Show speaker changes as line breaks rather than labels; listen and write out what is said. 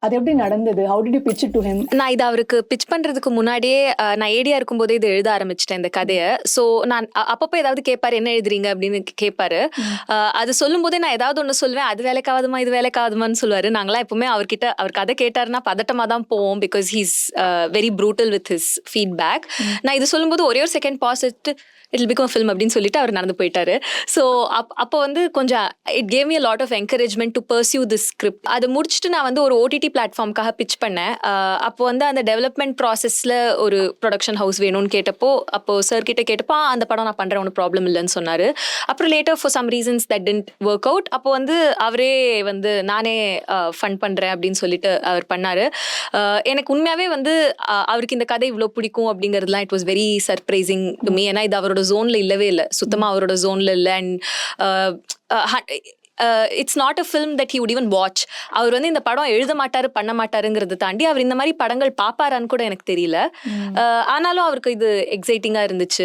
அது எப்படி நடந்தது? How did you pitch it to him?
நான் இது அவருக்கு பிச் பண்றதுக்கு முன்னாடியே நான் ஏடியா இருக்கும்போதே இது எழுத ஆரம்பிச்சிட்டேன் இந்த கதையை. ஸோ நான் அப்பப்போ ஏதாவது கேட்பாரு, என்ன எழுதுறீங்க அப்படின்னு கேட்பாரு. அது சொல்லும் போதே நான் ஏதாவது ஒன்று சொல்லுவேன், அது வேலைக்காவதுமா இது வேலைக்காவதுமான்னு சொல்லுவாரு. நாங்களாம் எப்பவுமே அவர் கதை கேட்டாருன்னா பதட்டமா தான் போவோம், because he's very brutal with his feedback. நான் இது சொல்லும்போது ஒரே ஒரு செகண்ட் பாஸ் எடுத்து இட் பிகம் ஃபில்ம் அப்படின்னு சொல்லிட்டு அவர் நடந்து போயிட்டாரு. ஸோ அப்போ வந்து கொஞ்சம் it gave me a lot of encouragement to pursue this script. அது முடிச்சுட்டு நான் வந்து ஒரு ஓடிடி பிளாட்ஃபார்முக்காக பிச் பண்ணேன். அப்போ வந்து அந்த டெவலப்மெண்ட் ப்ராசஸில் ஒரு ப்ரொடக்ஷன் ஹவுஸ் வேணும்னு கேட்டப்போ, அப்போ சார் கிட்ட கேட்டப்போ அந்த படம் நான் பண்ணுறேன், ஒன்றும் ப்ராப்ளம் இல்லைன்னு சொன்னார். அப்புறம் later for some reasons that didn't work out. அப்போ வந்து அவரே வந்து நானே ஃபண்ட் பண்ணுறேன் அப்படின்னு சொல்லிட்டு அவர் பண்ணார். எனக்கு உண்மையாகவே வந்து அவருக்கு இந்த கதை இவ்வளோ பிடிக்கும் அப்படிங்கிறதுலாம் it was very surprising to me. ஏன்னா இது அவரோட ஜோன்ல இல்லவே இல்லை, சுத்தமாக அவரோட ஜோன்ல இல்லை. And it's not a film that he would even watch. அவர் வந்து இந்த படம் எழுத மாட்டாரு, பண்ண மாட்டாருங்கிறத தாண்டி அவர் இந்த மாதிரி படங்கள் பார்ப்பாரான்னு கூட எனக்கு தெரியல. ஆனாலும் அவருக்கு இது எக்ஸைட்டிங்காக இருந்துச்சு.